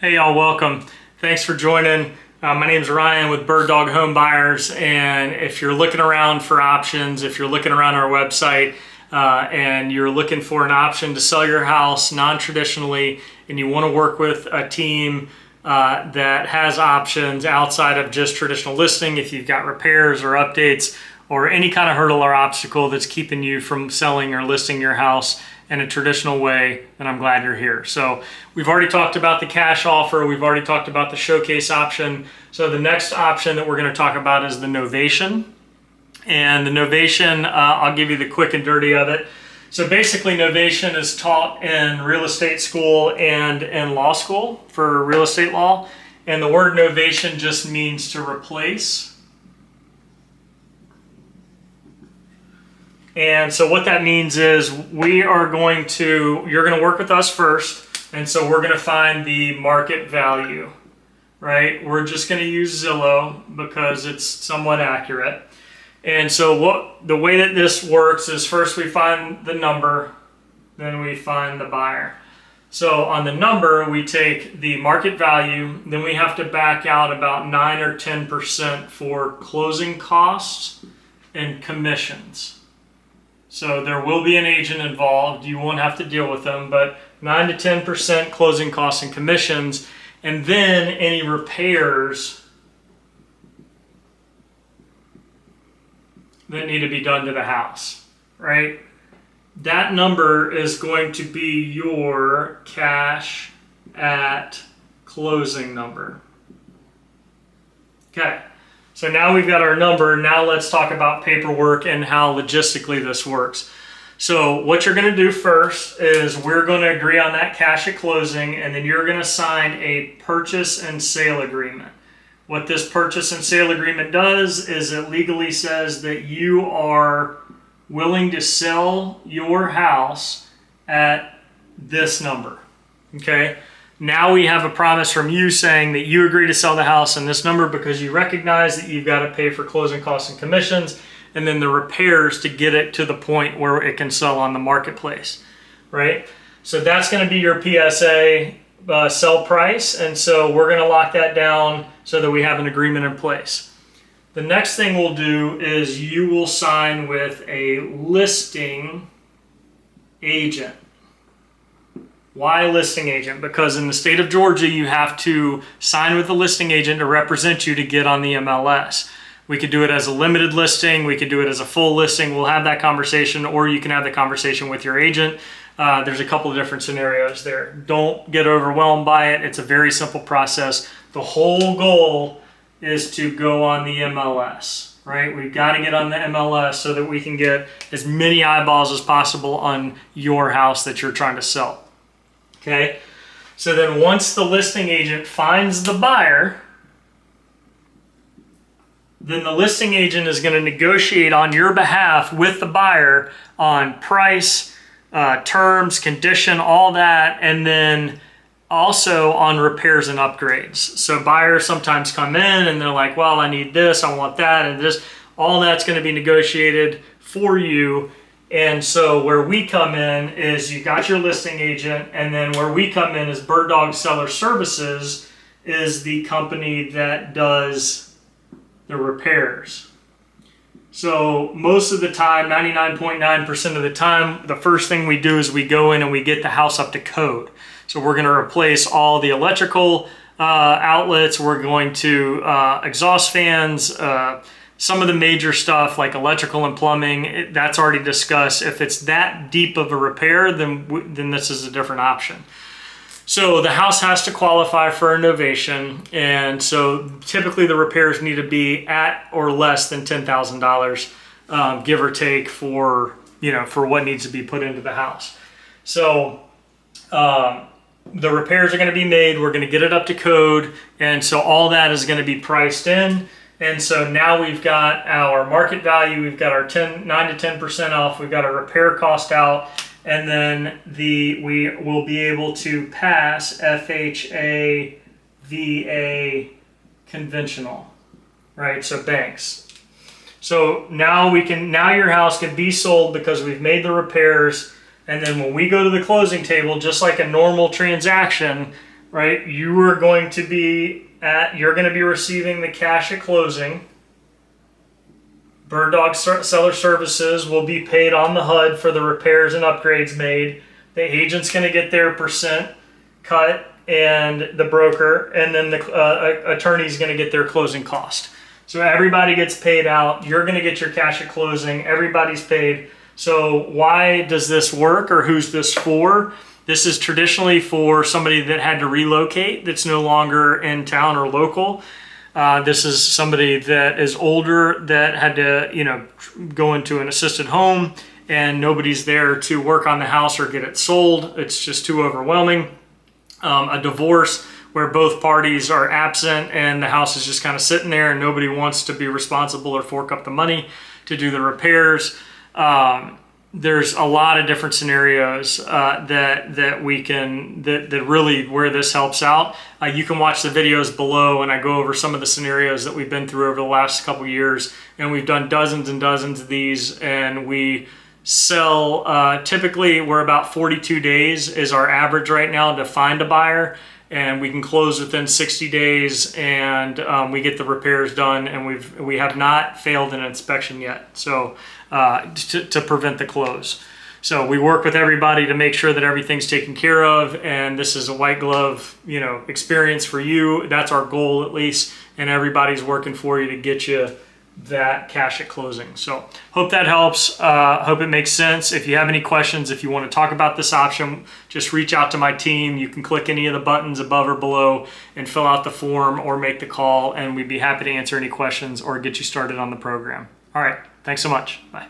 Hey y'all, welcome. Thanks for joining. My name's Ryan with Birddog Home Buyers, and if you're looking around for options, if you're looking around our website and you're looking for an option to sell your house non-traditionally, and you want to work with a team that has options outside of just traditional listing, if you've got repairs or updates or any kind of hurdle or obstacle that's keeping you from selling or listing your house in a traditional way, then I'm glad you're here. So we've already talked about the cash offer. We've already talked about the showcase option. So the next option that we're going to talk about is the Novation. And the Novation, I'll give you the quick and dirty of it. So basically Novation is taught in real estate school and in law school for real estate law. And the word Novation just means to replace. And so what that means is you're going to work with us first. And so we're going to find the market value, right? We're just going to use Zillow because it's somewhat accurate. And so the way that this works is first we find the number, then we find the buyer. So on the number, we take the market value, then we have to back out about 9 or 10% for closing costs and commissions. So there will be an agent involved. You won't have to deal with them, but 9 to 10% closing costs and commissions, and then any repairs that need to be done to the house, right? That number is going to be your cash at closing number. Okay. So now we've got our number. Now let's talk about paperwork and how logistically this works. So what you're going to do first is we're going to agree on that cash at closing, and then you're going to sign a purchase and sale agreement. What this purchase and sale agreement does is it legally says that you are willing to sell your house at this number. Okay? Now we have a promise from you saying that you agree to sell the house in this number because you recognize that you've got to pay for closing costs and commissions and then the repairs to get it to the point where it can sell on the marketplace, right? So that's going to be your PSA sell price, and so we're going to lock that down so that we have an agreement in place. The next thing we'll do is you will sign with a listing agent. Why a listing agent? Because in the state of Georgia, you have to sign with a listing agent to represent you to get on the MLS. We could do it as a limited listing. We could do it as a full listing. We'll have that conversation, or you can have the conversation with your agent. There's a couple of different scenarios there. Don't get overwhelmed by it. It's a very simple process. The whole goal is to go on the MLS, right? We've got to get on the MLS so that we can get as many eyeballs as possible on your house that you're trying to sell. Okay, so then once the listing agent finds the buyer, then the listing agent is going to negotiate on your behalf with the buyer on price, terms, condition, all that, and then also on repairs and upgrades. So buyers sometimes come in and they're like, well, I need this, I want that, and this. All that's going to be negotiated for you. And so where we come in is you got your listing agent, and then where we come in is Birddog Seller Services is the company that does the repairs. So most of the time, 99.9% of the time, the first thing we do is we go in and we get the house up to code. So we're going to replace all the electrical outlets. We're going to exhaust fans, some of the major stuff like electrical and plumbing, that's already discussed. If it's that deep of a repair, then this is a different option. So the house has to qualify for a novation, and so typically the repairs need to be at or less than $10,000, give or take, for what needs to be put into the house. So the repairs are going to be made. We're going to get it up to code, and so all that is going to be priced in. And so now we've got our market value, we've got our 9 to 10% off, we've got our repair cost out, and then we will be able to pass FHA, VA, conventional, right? So banks. So now your house can be sold because we've made the repairs, and then when we go to the closing table, just like a normal transaction, right? You're going to be receiving the cash at closing. Birddog Seller Services will be paid on the HUD for the repairs and upgrades made. The agent's going to get their percent cut, and the broker, and then the attorney's going to get their closing cost. So everybody gets paid out. You're going to get your cash at closing. Everybody's paid. So why does this work, or who's this for? This is traditionally for somebody that had to relocate, that's no longer in town or local. This is somebody that is older, that had to, go into an assisted home, and nobody's there to work on the house or get it sold. It's just too overwhelming. A divorce where both parties are absent and the house is just kind of sitting there and nobody wants to be responsible or fork up the money to do the repairs. There's a lot of different scenarios that really where this helps out. You can watch the videos below, and I go over some of the scenarios that we've been through over the last couple years, and we've done dozens and dozens of these, and we sell, typically we're about 42 days is our average right now to find a buyer, and we can close within 60 days, and we get the repairs done, and we have not failed an inspection yet, so to prevent the close. So we work with everybody to make sure that everything's taken care of, and this is a white glove, experience for you. That's our goal, at least, and everybody's working for you to get you that cash at closing. So hope that helps. Hope it makes sense. If you have any questions, if you want to talk about this option, just reach out to my team. You can click any of the buttons above or below and fill out the form or make the call, and we'd be happy to answer any questions or get you started on the program. All right. Thanks so much. Bye.